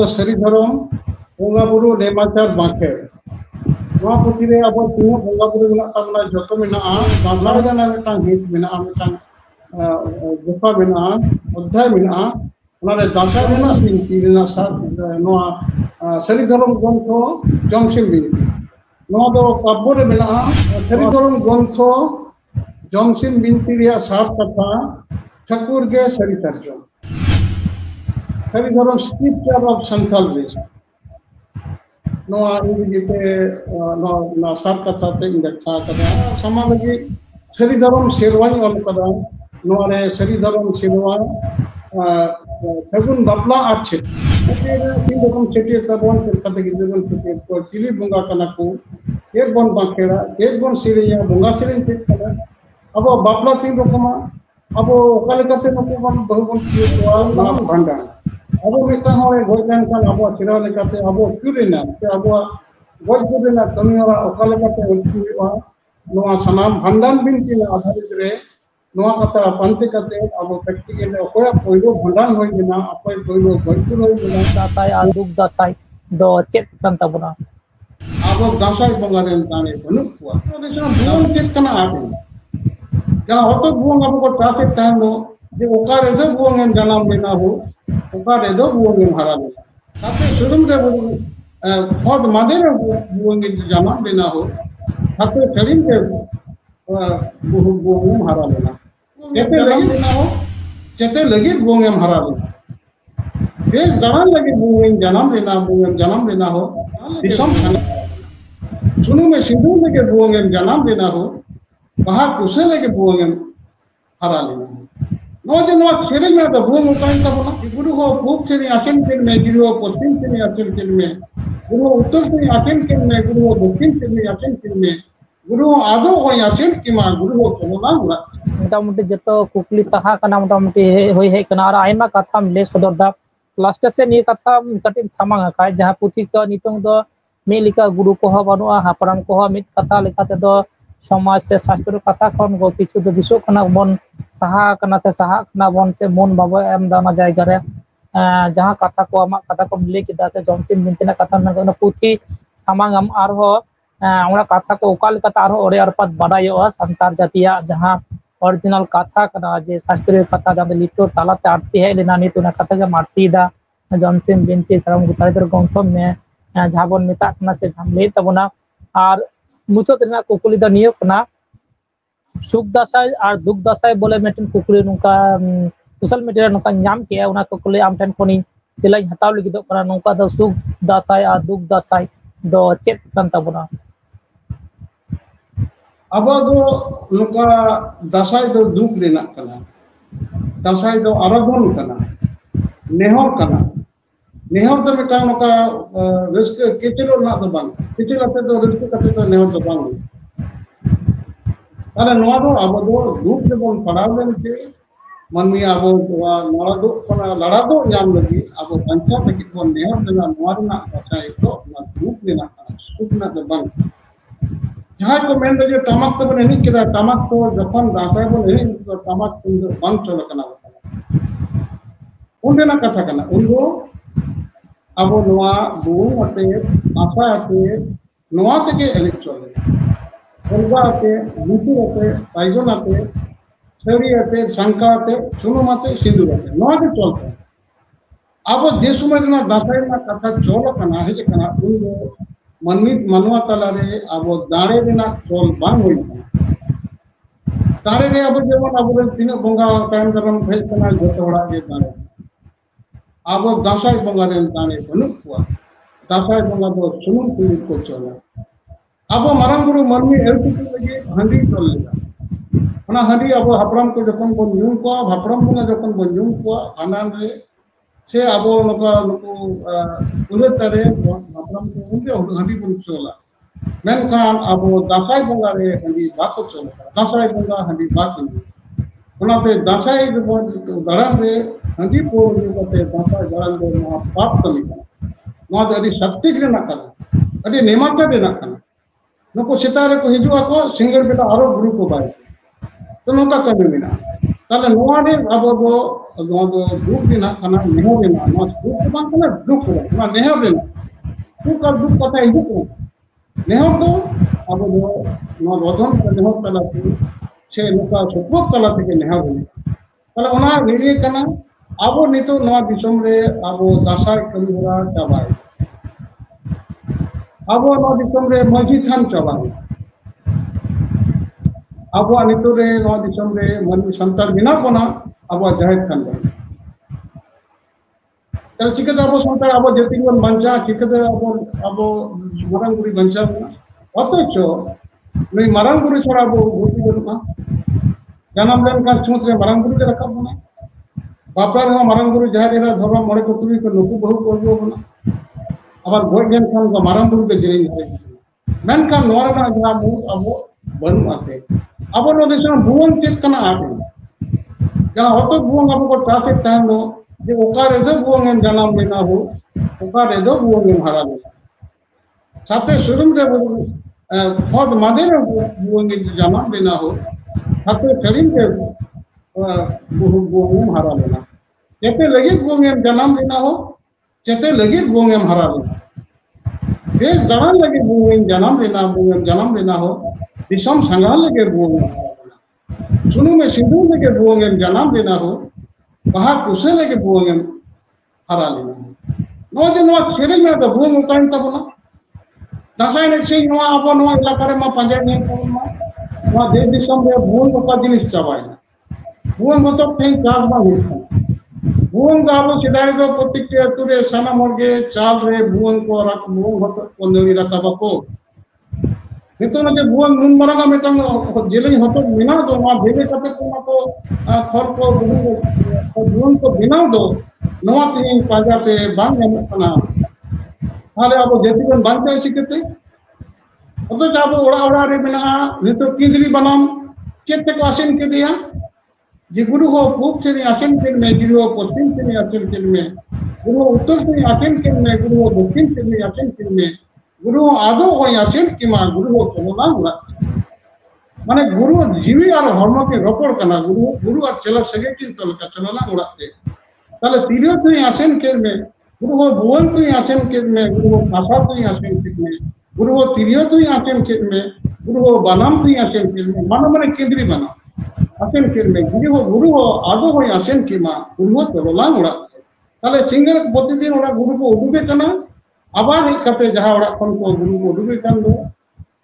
Sari Dharam, Bunga Buru, Nemachar Banker. Noa Putire about Tino Bunga Buru Tabla Jotomina, Bangladesh and Hit Mina, Jupa Mina, Odha Mina, not a Dasa Mina Sinti, Noa Sari Dharam Gonto, Jomsim Binti. Noa do Kabur Mina, Sari Dharam Gonto, Jomsim Binti, Sar Kata, Chakurge Sari Tarjum. Sari Dharam scripture of Santhal race. No, no, Sarkata in the Kata, Samagi, Sari Dharam Sirwai or Kada, no, Sari Dharam Sirwa, Tagun Babla Archit. Kingdom City is the one Kataki for Chili Bunga Kanaku, Airborne Bankera, Airborne Syria, Bunga Sirin, about Babla Thingokama, about Kalikate Nokuman, Bahuan, Banda. Abo mitang hore gojan kan abo chira lekate abo kurina te abo gojurina tamiora okalekate ultiwa noa sanam bhandan binti na adharit re noa kata panti kate abo practical okoya poilo bhandan hoigina apai poilo gojur hoigina dasai aduk dasai do chet kan tabuna abo dasai bongaren tane banuk puwa desana buong chet kana abo ja hoto buong abo ko traffic time lo je okare do buong en janam lena ho Okare do buong harale. Tapi surum de बहुत मदे बुएंगे जमा लेना हो हाथे खरीद के बुएंगे हरा लेना चेते लगी लेना हो चेते लगी बुएंगे हरा लेना देश दरान लगे बुएंगे जन्म लेना हो दिसम सुनु में सिंधु लगे बुएंगे जन्म लेना हो बाहर कुसे लगे बुएंगे हरा लेना हो नौजे नौ खेले में तो बुएंगे उकाइन तब ना गुरु हो पूर्व से नहीं आकेन के में गुरु हो पश्चिम से नहीं आकेन के में गुरु उत्तर से आकेन के में गुरु हो दक्षिण से नहीं आकेन के में गुरु आदो हो आकेन की मां गुरु हो चलो ना हुआ मोटामुटी जतो कुकली तहा कना मोटामुटी होई है कना आर आयमा कथा लेस सदर दा लास्ट से नि कथा कटिन सामांग का जहां पुथि को नितों दो मेलिका गुरु को बनुआ हापराम को मित कथा लेखाते दो समाज से शास्त्र कथा खन गो किछु दो दिसो कना बन सहा कना बन से मन बाबा एम दाना जायगा रे जहां कथा को आमा कथा को ले किदा से जमसिम बिनतिना कथा न पुथि सामांग आम आर हो ओना कथा को ओकाल कथा आर ओरे अरपत बडायो संतार जातिया जहां ओरिजिनल कथा कना जे शास्त्रीय कथा जहां लिटो तालाते आरती है लेना नि तुना कथा के मारती दा जमसिम बिनती सरम गुतारीदर गंथम में जहां बन मेता कना से हम ले तबना आर मुचो तेना कुकुली दा नियो कना सुख दशाय और दुख दशाय बोले मेटन कुकुली नुका सोशल मीडिया नुका नाम के उना कुकुली आम ठन कोनी तिलाई हताव लगी दो कना नुका द सुख दशाय और दुख दशाय दो चेत कन तबना अब दो नुका दशाय दो दुख लेना कना दशाय दो आराधन कना नेहर तो मेटा नुका रिस्क किचलो ना दो बांग किचलाते दो रिस्क कते दो नेहर दो बांग अरे नवा दो अब दो दुख दे बन पड़ाव लेते मनमी अब नवा दो पना लड़ा दो जाम लगी अब पंचा पे कि कोन नेहर देना नवा ना दशाय तो ना दुख लेना सुख ना दो बांग जहां को मेन दे टमक तो बने नहीं किदा टमक तो जपन दाता को नहीं तो टमक तो बांग चलो कना उनके ना कथा कना उनको अब नवा बुंग अते आशा अते नवा तके इलेक्ट्रॉनिक उनका अते नीति अते पाइजन अते छवि अते शंका अते सुनो मते सिंदूर अते नवा के चलते अब जे समय ना दासाई ना कथा चलो कना है जे कना उनको मनवा तला रे अब दारे ना चल बांग होई दारे रे अब जेमन अब तीन बंगा टाइम करम भेज कना जतो हड़ा के दारे अब दासाई बंगा रे ताने बनुवा दासाई बंगा दो सुनुम पुली को चला अब मारंग गुरु मरमी एलटी लगे हंडी चल लेगा ओना हंडी अब हपराम को जखन बन यूम को हपराम बंगा जखन बन यूम को भांडान रे से अब नुका नुको उले तरे हपराम को उनके हंडी बन चला मेनखान अब दासाई बंगा रे हंडी बाको चला दासाई बंगा हंडी बाको ओनाते दासाई दरान रे हंडी को निकते दासाई दरान रे मा पाप कमी मा दरी शक्ति के ना कना अडी नेमाता दे ना कना नुको सितारे को हिजुआ को सिंगल बेटा आरो गुरु को बाय तो नुका कमी मिना ताले नोआ रे अब दुख दिन खाना नेहो दिन दुख बांग खाना दुख ना नेहो दिन दुख और दुख कथा हिजुक नेहो तो अब नोआ रोधन के नेहो तला से लोका सुपुत तला के नेहो दिन ताले ओना निजे कना अब नितो नोआ दिसम रे अब दासाय कमिरा चाबाय अब नोआ दिसम रे मजी थान चाबाय अब नितो रे नोआ दिसम रे मन संतार बिना बना अब जाहिर खान ताले चिकते अब संतार अब जति बन बंचा चिकते अब मारंग गुरी बंचा अथचो नई मारंग गुरी छड़ा अब गोती बनुआ जानम लेन का छूत रे मारंग गुरी के रखा बना बापर हाँ मारंग गुरी जाहिर एरा धर्म मरे को तुरी को नुकु बहु को गो बना अब गोय गेन खान का मारंग गुरी के जिरिन है मेन का नोरा ना जहां मु अब बनु आते अब नो देशना बुवन चेत कना आते जहां होतो बुवन अब को ट्रैफिक टाइम लो जे ओकारे दो बुवन जानम लेना हो ओकारे दो बुवन हारा लेना साथे शुरू में खुद मादे रे बुवन जानम लेना हो साथे खरीन के बुवन हारा लेना चेते लगे बुवन जानम लेना हो चेते लगे बुवन हारा लेना देश दरान लगे बुवन जानम लेना हो दिसम संगाल लगे बुवन सुनु में सिंधु लगे बुवन जानम लेना हो बाहर कुसे लगे बुवन हारा लेना हो नो जे नो खेले में तो बुवन उकाइन तबना दासाय ने से नो अब नो इलाका रे मा पंजे ने नो देश दिसम रे बुवन का जिनिस चाबाय बुवन मतलब तें चाल बा होता बुवन का अब सिदाय दो प्रत्येक के अतुरे साना मोरगे चाल रे बुवन को रख बुवन हत को नली रखा को नितो ना जे बुवन नुन मरगा मेटंग जेले हतो बिना दो मा भेले कते को खर को बुवन को बिना दो नवा तीन पाजाते बांग नेमना हाले अब जेती बन बांग चिकते अतो जाबो ओड़ा ओड़ा रे बिना नितो किंदरी बनाम चेते को आसिन के दिया जी गुरु हो पूर्व से आसिन के में गुरु हो पश्चिम से आसिन के में गुरु हो उत्तर से आसिन के में गुरु हो दक्षिण से आसिन के में गुरु हो आदो हो आसिन के मा गुरु हो चलना हुआ माने गुरु जीवी और हर्म के रपड़ करना गुरु और चला सके किन चल का चलना उड़ाते ताले तीरियो तो आसिन के में गुरु हो बुवन तो आसिन के में गुरु हो भाषा तो आसिन के में गुरु हो तीरियो तो आसिन के में गुरु हो बनाम तो आसिन के में मानो माने केंद्री बनाम आसेन के में गुरु हो आदो हो आसेन के मा गुरु हो चलना उड़ाते ताले सिंगर प्रतिदिन ओरा गुरु को उडुगे कना आबार एक कते जहां ओरा कोन को गुरु को उडुगे कान दो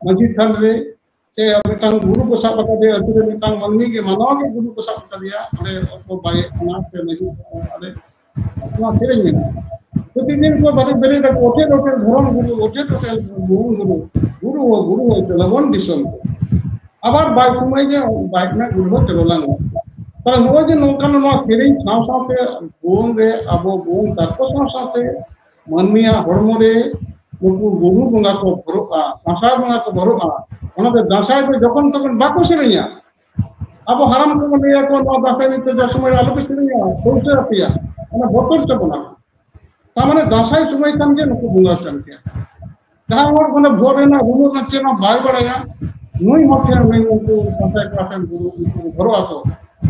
मजी थान रे से अमितांग गुरु को साब कते अतुरे मितांग मन्नी के मानव के गुरु को साब कर दिया अरे को बाय अनाथ पे नहीं अरे अपना फेरे में प्रतिदिन को बड़े बड़े तक ओटे ओटे धर्म गुरु ओटे ओटे गुरु हो चलवन दिसन आबार बाइक समय जे बाइक में गुरु हो चललांग पर नो जे नोकान नो फेरिंग साव सावते गोन रे अबो गोन ताको साव सावते मनमिया हरमो रे नुकु गुरु बंगा को भरोआ दासाय बंगा को भरोआ ओना दे दासाय पे जखन तखन बाको सेरिया अब हराम को ले को नो दासाय निते ज समय आलो के सेरिया होते अपिया ओना बोतल त बना ता माने दासाय समय कान के नुकु बंगा कान के जहां और कोन भोर ना गुरु नचे ना भाई बड़ाया नुई होते नहीं उनको दासाय काटन गुरु भरोआ को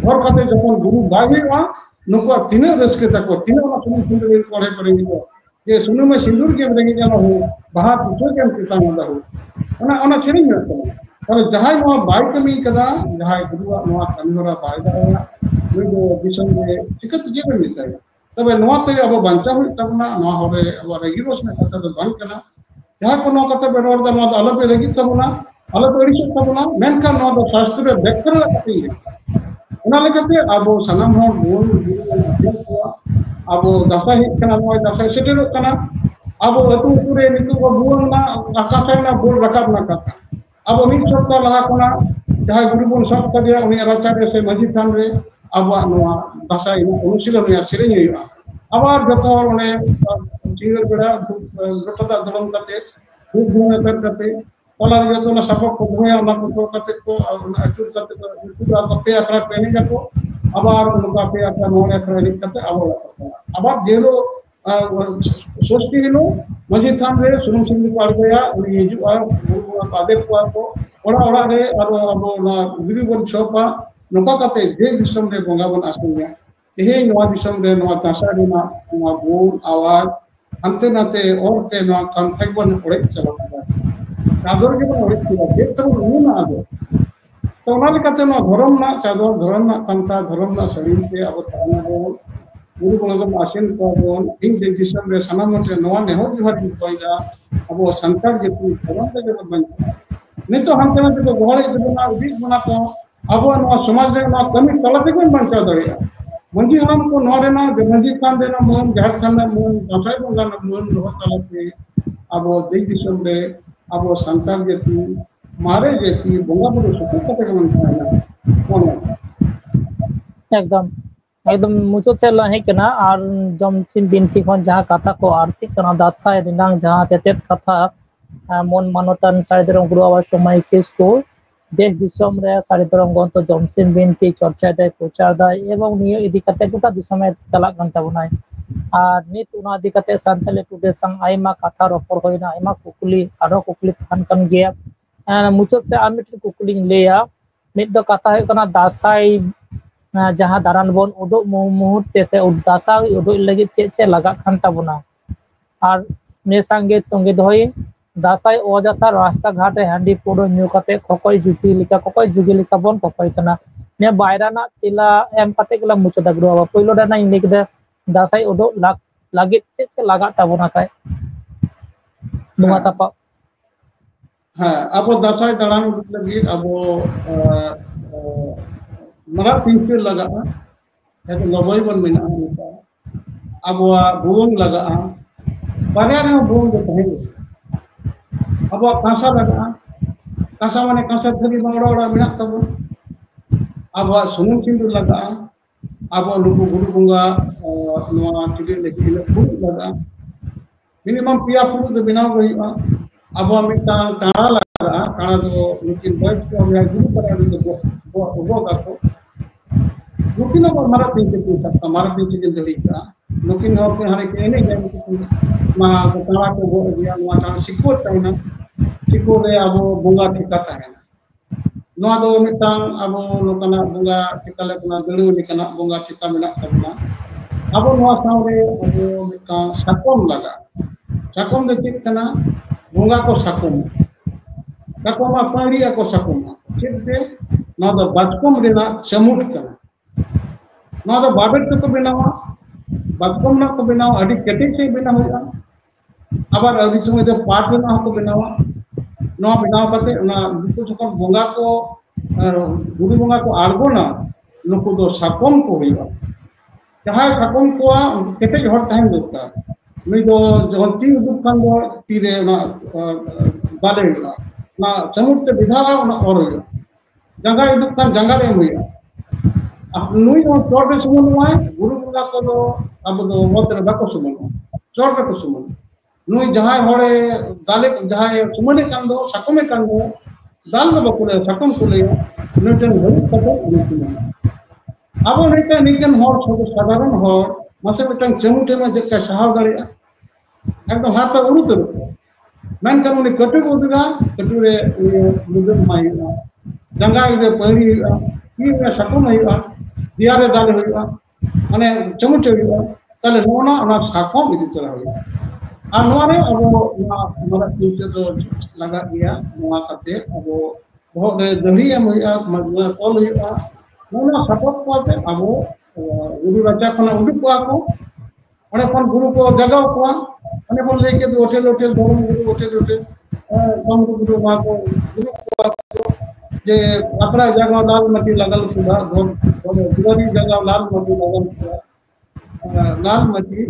और कते जखन गुरु बागेवा नुकु तिने रसके तको तिने ना सुन सुंदर पढ़े करेंगे जे सुनु में सिंदूर के रेंगे जाना हो बाहर पूछो के किसान होता हो ओना सेरिंग में पर जहां नो बाइक में कदा जहां गुरु नो कमिरा बायदा नुई दो दिसन में टिकट जे में मिलता है तबे नो ते अब बंचा हो तबना नो होबे अब रेगिरोस में कता तो बंद करना जहां को नो कते बेडोर द नो अलग पे लगी तबना अलग पेड़ी तबना मेन का नो तो शास्त्र व्याकरण कती ओना लेकते अब सनम हो गुरु अब दासा हित कना नो दासा सेटेरो कना अब अतु पुरे नितु को बुवन ना आकाश ना बोल रकाब ना का अब उनी सब का लगा कोना जहां गुरु बन सब का दिया उनी आचार्य से मजी थान रे अब नो दासा इन अनुशीलन या सेरेኝ हुआ अब जतो ओने जीर बेड़ा गटदा दलम कते खूब गुण करते ओला जतो ना सब को होया ना को कते को अचुर कते को को पे अकरा पेनी जाको आबार उनका पे अकरा मोने अकरा लिखते अब जेलो सोचती हिलो मजी थान रे सुनुम सिंह को गया उनी हिजु आ आदे को ओड़ा ओड़ा रे अब ना गिरी बन छोपा नोका कते जे दिसम रे बोंगा बन आसुया तेहे नवा दिसम रे नवा दासा रे नवा बोल आवाज अंते नाते और ते नवा कंथक बन ओड़े चलो चादर के बन ओड़े चलो जे तो नुना आदो तो ओना लेकाते नवा धरम ना चादर धरम ना कंता धरम ना सरीम पे अब ताना बो गुरु बोंगा बन आसेन को बोन इन जे दिसम रे सनाम मते नवा नेहो जोहर कोइदा अब संतार जे धरम के बन नितो हमते ना तो गोहरे जबना उदिक बना को अब समाज रे कमी तला ते बांचा दड़िया मंजी हम को नोरेना मंजी खान देना मन जहर खान मन दासाई बंगा मन रह तलाते अब देश दिसम रे अब संतार जेती मारे जेती बोंगा बुरु सुखी कते मन खाना एकदम एकदम मुचो से लहे कना और जमसिन बिनती खन जहां कथा को आर्थिक कना दासाई रिनांग जहां तेतेत कथा मन मानोतन साइदरम गुरु आवाज समय किसको देश दिसम रे सारिदरम गंतो जमसिन बिनती चर्चा दे प्रचार दा एवं नियो इदी कते गोटा दिसम चला गन ताबनाय और नित उना इदी कते सांतले टुडे संग आइमा कथा रोपर होइना आइमा कुकुली आरो कुकुली थान कन गया मुचो से आमिट कुकुली लेया मित दो कथा है कना दासाई जहां दारान बोन उडो मुहूर्ते से दासा उडो लगे चे लगा खान ताबना और ने संगे तंगे दोई दासाई अजाथा रास्ता घाटे हांडी पुरो न्यू कते खकय जुटी लिका खकय जुगी लिका बोन खकय कना ने बायरा ना तिला एम कते गला मुचो दगरो पहिलो दाना इन लेके दासाई उडो लागे चे लगा ताबना काय बुंगा सापा हाँ अब दासाई दारान लगी अब मरा पिंपल लगा है तो लबई बन मिना अब बुंग लगा बारिया रे बुंग दे तहे अब कांसा लगा कांसा माने कांसा थरी बंगड़ा मिना तब अब सुनुम सिंदूर लगा अब नुकु गुरु बुंगा नवा टिके लेके फुल लगा मिनिमम पिया फुल दे बिना गइबा अब मिटा ताड़ा लगा ताड़ा दो नुकिन बैठ को या गुरु करा दे वो गाको नुकिन अब हमारा पिंचे को सकता हमारा पिंचे के दड़ी का नुकिन हो के हरे के नहीं जाए मा ताड़ा को वो दिया मा ताड़ा सिको ताइना सिको रे अब बुंगा ठिका ताहे नवा दो मिटांग अब नोकना बुंगा ठिका लेकना दड़ी निकना बुंगा ठिका मेना तबना अब नवा सावरे अब मिटांग साकोम लगा साकोम दे चित कना बुंगा को साकोम साकोम पाड़िया को साकोम चित दे ना दो बाजकोम रेना समुट कना ना दो बाबेट को बनावा बाजकोम ना को बनावा अडी केटे से बना होगा आबार अभी समय दे पाट ना को बनावा ना बनाव कते ना जिको जखन बुंगा को गुरु बुंगा को आड़गोना नुकु दो साकोम को होइबा जहां साकोम को केटे हर ताहेन दोता नुई दो जखन तीन दुख खान दो तीरे ना बाले ना समुट ते विधावा ना और होइबा जंगा दुख खान जंगा रे होइबा नुई दो चोट सुमन माय गुरु बुंगा को दो अब दो मोत्र बाको सुमन चोट को सुमन नुई जहां होड़े दाले जहां सुमने कान दो साकोमे कान दो दाल दो बकुले साकोम कुले नुई जन होई कतो अब नेका निकन होड़ छोटो साधारण होड़ मासे मिटन चमुटे में जक्का सहाव दाड़िया एकदम हाथ उड़ू तो मैन कान उनी कटु उदगा कटु रे मुदन माई जंगा इदे पहरी की रे साकोम होइबा दियारे दाले होइबा माने चमुटे होइबा ताले नोना ना साकोम इदि चला होइबा और नोरे अब मरा पीछे तो लगा गया नोआ कते अब बहुत दड़ी एम होइबा मगला कॉल होइबा नोना सपोर्ट कोते अब गुरु राजा खना उडुक को ओने कोन गुरु को जगाव को ओने कोन लेके दो होटल होटल धर्म गुरु होटल कम गुरु मा को गुरु को जे अपना जगह लाल मट्टी लगल सुधा धोम गुरुरी जगह लाल मट्टी लगल लाल मट्टी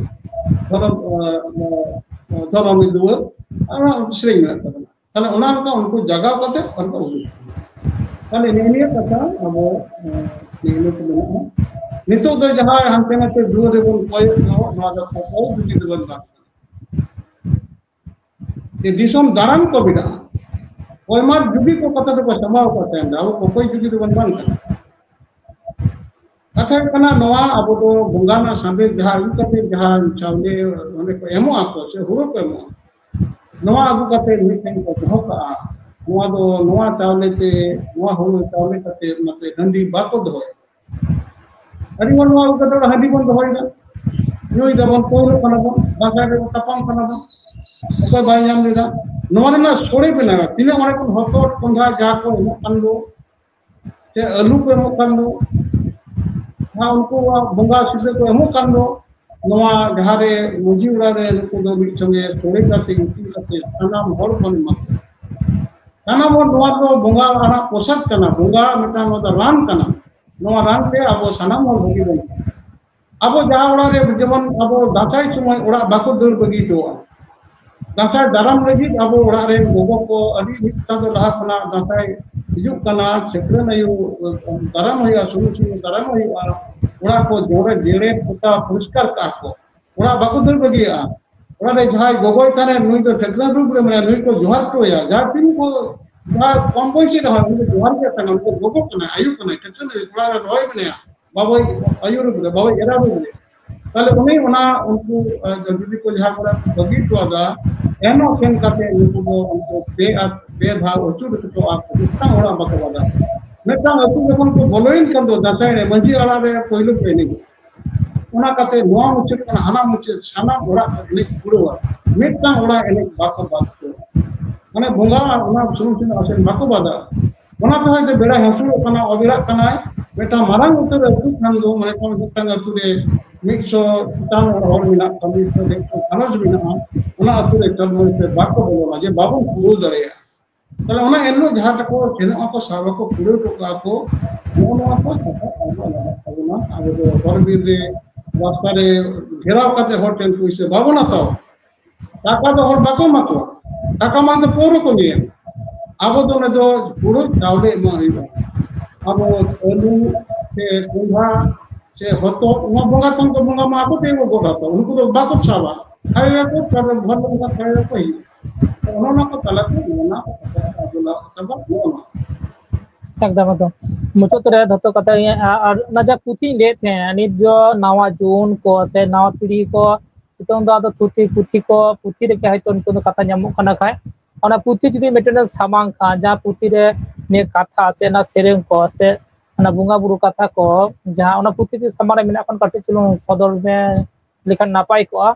धर्म दुआ श्रेणी में ताले ओना का उनको जगह कते उनको ताले नेनिया कथा अब नेलो को मेना नितो दो जहां हमते नते दुआ दे बोल कोई नवा का कोई बुझी दे बन ये दिसम दारान को बिना कोई मार जुगी को कथा तो समाव को टाइम अब कोई जुगी दे बन कथा कना नवा अब तो बुंगाना सांदे जहां कते जहां चावले ओने को एमो आपको से हुरो को एमो नवा अब कते मिटेन को धोका नवा चावले ते नवा हुलु चावले कते मते हंडी बाको दोय अरी वन नवा उगदड़ हंडी बन दोयना नुई दबन पोलो कना बन दासा रे तपाम कना बन ओके बाय नाम लेदा नवा ना सोड़े बना तिना माने को हतो कोंधा जा को एमो कांदो से आलू को एमो कांदो ना उनको बंगा सिद्धे को एमो कांदो नवा घारे मुजी उड़ारे नुको दो बिट संगे सोड़े करते इति करते सानाम हर बन मा सानाम नवा को बंगा आना पोसाद कना बंगा मिटा नो रान कना नवा रान पे अब सानाम हर भगी बन अब जहाँ उड़ारे जेमन अब दासाई समय उड़ा बाको दड़ बगी तो दासाई दाराम लगी अब उड़ारे गोगो को अभी मिटा तो रहा कना दासाई हिजुक कना सेक्रेन आयु दाराम होया सुनु सुनु दाराम होया उड़ा को जोड़े जेड़े पुता पुरस्कार का को उड़ा बाको दड़ बगी उड़ा रे जहाँ गोगोय थाने नुई तो ठेकना रूप रे मने नुई को जोहार तो या जहाँ तीन को जहाँ कम बयसी रहा उनको जोहार के थाने उनको गोगो कना आयु कना टेंशन उड़ा रे रोय मने बाबा आयु रूप रे बाबा एरा रूप रे ताले उन्हीं उना उनको जुदी को जहाँ पर बगी तो आदा एनो केन काते उनको बे भाव उचुर तो आपको इतना होड़ा बकवादा मेटा अतु जखन को बोलोइन कंदो दासाई रे मंजी आड़ा रे पहिलो पेनी उना काते नोआ मुचित कना हाना मुचित साना ओड़ा ने पुरवा मेटा ओड़ा एने बाको बात माने बोंगा उना सुनु सुनु आसे बाको बादा उना तो है बेड़ा हसु कना अबिरा कना मेटा मारांग उतर अतु खान दो माने कोन जतन अतु रे मिक्सो तान और मिना कमी तो देखो अनज मिना उना अतु रे तब से बाको बोला जे बाबू पुरो दड़ेया तले उना एलो जहां तक जेना को सावा को पुरो तो का को नोना को अबना अब तो बरबीर रे रास्ता रे घेराव काते होटल पुइसे बाबू ना तो टाका तो हर बाको माको टाका मान तो पोरो को निये अब तो ने तो पुरो चावले मा हिबा अब आलू से कुंभा से होतो उना बंगा तन को बंगा मा को देबो गोदा तो उनको तो बाको छावा खाया को कर भर लंगा खाया को ही उन्होंने को तलक ना बोला सब बोला एकदम एकदम मुचत रे धतो कथा और ना जा पुथी लेते हैं यानी जो नवा जून को से नवा पीढ़ी को इतों दा थुथी पुथी को पुथी रे क्या है तो नितो कथा ᱧᱟᱢᱚᱜ ᱠᱟᱱᱟ खाय और पुथी जुदी मेटन सामांग का जा पुथी रे ने कथा से ना सेरेंग को से ना बुंगा बुरु कथा को जहां ओना पुथी के समारे मेना कन कटे चलो सदर में लेखन नापाय को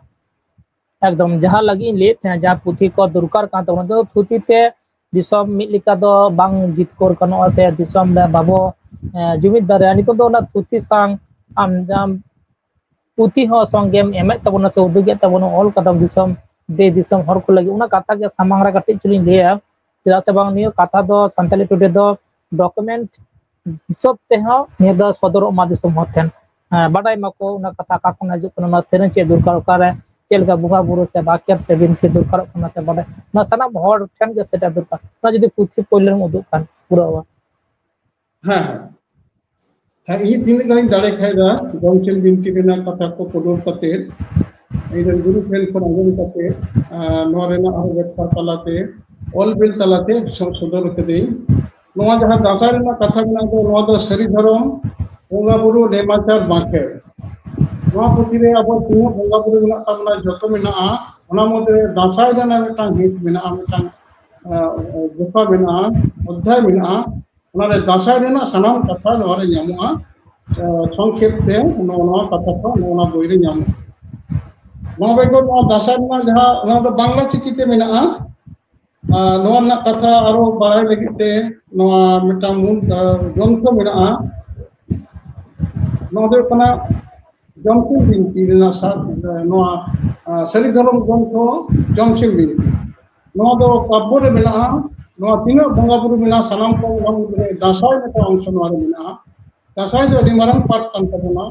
एकदम जहां लगी लेते हैं जहां पुथी को दरकार का तो पुथी ते दिसम मिलिका दो बांग जितकोर कनो से दिसम ले बाबो जुमिद दारे नितो दो ना पुथी सांग आम जाम पुथी हो संगेम एमे तबोना से उदुगे तबोना ऑल कदम दिसम दे दिसम हर को लगी उना कथा के सामांग रा कटे चुली लेया चेदा से बांग नियो कथा दो संताली टुडे दो डॉक्यूमेंट हिसाब ते हो ने दो सदर मा दिसम होठन बाडाय मको उना कथा का कोना जो कोना सेरेन चे दुरकार करे चेलका बुगा बुरु से बाक्यर से बिनती दुरकार कोना से बाडाय ना सना हर ठन के सेटा दुरकार ना जदी पुथी पोइलर उदुक कान पूरा हां हां ई दिन गलिन दाड़े खायदा गौचन बिनती बिना कथा को पोडोर कते एरन गुरु फेल को अंगन कते नोरेना और वेटपा तलाते ऑल बिल तलाते सदर कदे नोआ जहां दासारेना कथा बिना को नोआ दो सरी धरम बोंगा बुरु लेमाचार बाके नोआ पुथी रे अब तीन बोंगा बुरु बिना तमना जतो मिना ओना मते दासाय जाना मिटा गीत बिना मिटा गुफा बिना अध्याय बिना ओना रे दासाय रेना सनाम कथा नोआ रे ᱧᱟᱢᱚᱜᱼᱟ संक्षेप ते नोआ कथा को नोआ बोई रे ᱧᱟᱢᱚᱜᱼᱟ नोआ बेगो नोआ दासाय रेना जहां ओना दो बांग्ला चिकिते मिना नोआ ना कथा आरो बाराय लगिते नोआ मिटा मूल ग्रंथ मिना नोआ दो कना जमसिम बिनती रेना सा नोआ सरी धर्म ग्रंथ जमसिम बिनती नोआ दो काब्य रे मिना नोआ तीनो बंगा बुरु मिना सनाम को दासाय मिटा अंश नोआ रे मिना दासाय जो मारंग पाठ कान तबना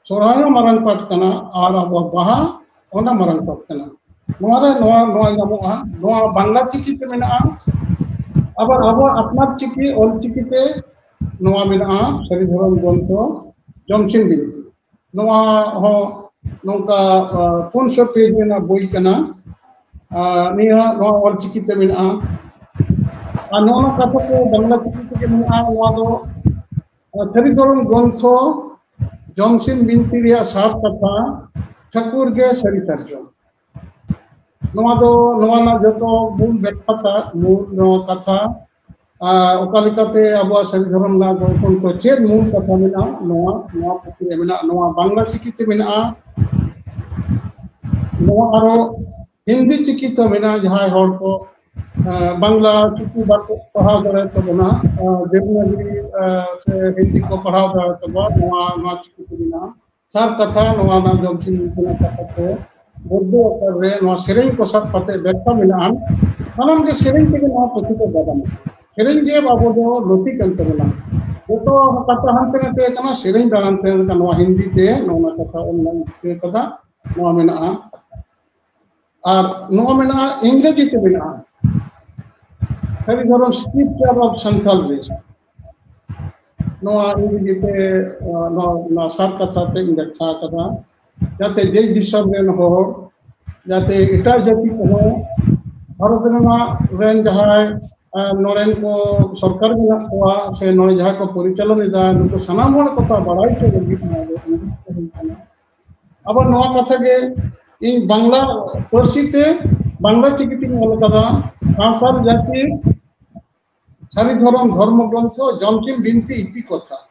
सोराय मारंग पाठ कना और अब बाहा ओना मारंग पाठ कना नोआ रे नोआ ᱧᱟᱢᱚᱜᱼᱟ नोआ बांग्ला चिकी ते मिना अब अपना चिकी ऑल चिकी ते नोआ मिना सरी धर्म ग्रंथ जमसिम बिनती नोआ हो नोका 400 पेज में बोई कना निया नोआ ऑल चिकी ते मिना नोआ कथा को बांग्ला चिकी ते मिना नोआ दो सरी धर्म ग्रंथ जमसिम बिनती रिया सात कथा ठाकुर के सरी तर्जम नवा दो नवा ना जतो मूल व्याख्या मूल नवा कथा ओका लेकाते आबो सारी धर्म ना कोन तो चेद मूल कथा मेना नवा नवा पुथि मेना नवा बांग्ला चिकिते मेना नवा आरो हिंदी चिकिते मेना जहां हर को बांग्ला चिकी बाको पढ़ाव दाड़े तबना देवनागरी से हिंदी को पढ़ाव दाड़े तबा नवा नवा चिकिते मेना सार कथा नवा ना जमसिन मेना कथा को बोर्डो अकर रे नवा सेरेंग को सब कते व्याख्या मेना सानाम के सेरेंग के नवा पुथि को बादाम सेरेंग जे बाबो दो लोती कंते मेना तो कथा हंते नते कना सेरेंग दानते नवा हिंदी ते नवा कथा ऑनलाइन ते कथा नवा मेना और नवा मेना इंग्रेजी ते मेना सारी धर्म स्क्रिप्चर ऑफ संथाल रेस नवा इंग्रेजी ते नवा सात कथा ते व्याख्या कथा जाते देश दिसम रेन हो जाते एटा जाति को भारत रेन जहाय नोरेन को सरकार मेना को से नोरे जहां को परिचालन इदा नुको सनाम हर कथा बाड़ाई के लगी अब नवा कथा के इन बांग्ला पारसी ते बांग्ला चिकिति ऑल कथा सांसार जाति सारी धर्म धर्म ग्रंथ जमसिम बिनती इति कथा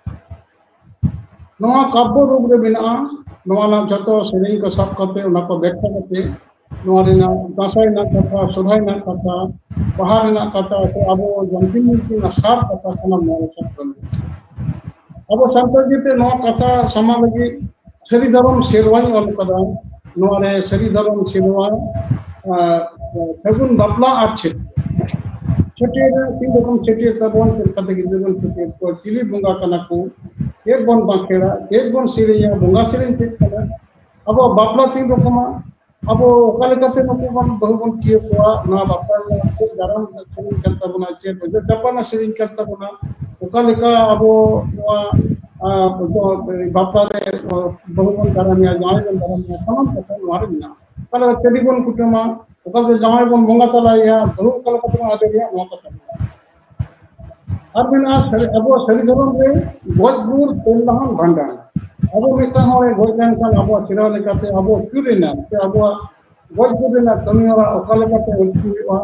नवा काव्य रूप रे मेना नवा ना जतो सेरेंग को सब कते उना को व्याख्या कते नवा रेना दासाई ना कथा सुधाई ना कथा बाहर ना कथा तो अब जमसिम बिनती ना सार कथा सना मोर सब अब संतर जीते नवा कथा समा लगी सारी धर्म शेरवाई ऑल कदा नवा रे सारी धर्म शेरवा फगुन बापला आछे छटियर तीन रकम छटियर तबन कते गिदन छटियर को चिली बुंगा कना को एक बन बाखेड़ा एक बन सिरिया बुंगा सिरिन ते कना अब बापला तीन रकम अब ओकाले कते नको बन बहु बन किए को ना बापला को गरम सिरिन करता बना चे बजे टपना सिरिन करता बना ओकाले का अब बापला रे बहु बन गरम या जाय बन गरम या तमाम कते मारे ना कल टेलीफोन कुटमा ओकाले जाय बन बुंगा तलाया बहु कल कते आदे या नो कते अब मेना अब सारी धर्म रे गोजबुर तेलहन भंडार अब मिता होय गोजन का अब सिरा लेकाते अब क्यूरेना ते अब गोजबुर ना कमिया ओकाले कते उल्टीवा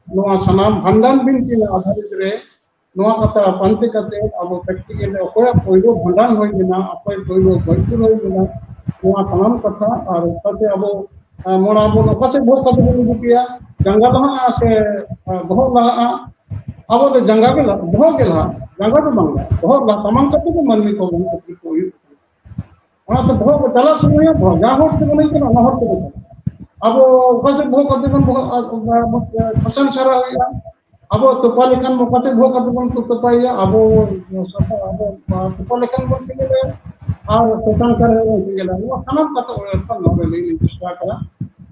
नवा सनाम भंडान बिनती आधारित रे नवा कथा पंते कते अब प्रैक्टिकल ओया पहिलो भंडान होय बिना अपय पहिलो गोजबुर होय बिना नवा तमाम कथा और कते अब मोड़ा अब कसे भो कते बन बिया गंगा दहा से बहुत लहा अब तो जंगा के बहुत गेला जंगा तो मंगा बहुत ला तमाम कते को मनमी को तो बहुत तला सुनिया बहुत जा होत के नहीं के ना होत के अब कसे भो कते बन पसंद सारा होया अब तो पालिकन मो कते भो कते बन तो पाइया अब तो पालिकन बन के और पसंद कर गेला वो तमाम कते और न ले निश्चय करा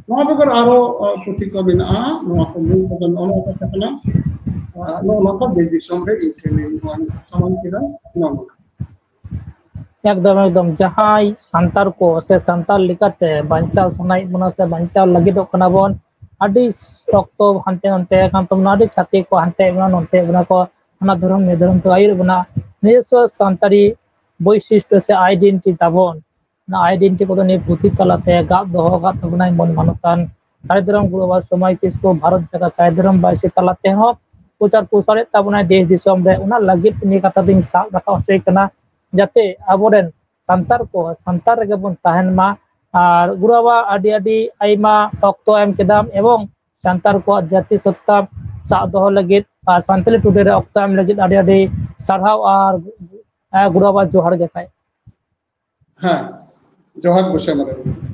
नवा बेगर आरो पुथि को बिना नवा को मूल पदन ono कथा कना नो नका बेदिसम रे इंटरनेट समान किरा नो एकदम एकदम जहां संतार को से संताल लिकाते बंचाव सनाई बना से बंचाव लगिदो कना बोन अडी रक्तो हंते हंते खान तुम अडी छाती को हंते बना नोते बना को ना धर्म ने धर्म तो आयुर बना निजस्व संतारी वैशिष्ट्य से आइडेंटिटी ताबोन ना आइडेंटिटी को ने पुथि तलाते गाब दोहो गा तबनाई मन मानतान सारे धर्म गुरुवार समय किसको भारत जगह सारे धर्म बाइसे तलाते हो प्रचार प्रसार ताबना देश दिसम रे उना लगित नि कथा दिन साब रखा होय कना जाते अबोरेन संतार को संतार रे बन ताहन मा और गुरुवा आदि आदि आइमा तक्तो एम केदाम एवं संतार को जाति सत्ता साब दोहो लगित और संतली टुडे रे अक्तो एम लगित आदि आदि सरहाव और गुरुवा जोहार गे खाय हां जोहार गुसे मरे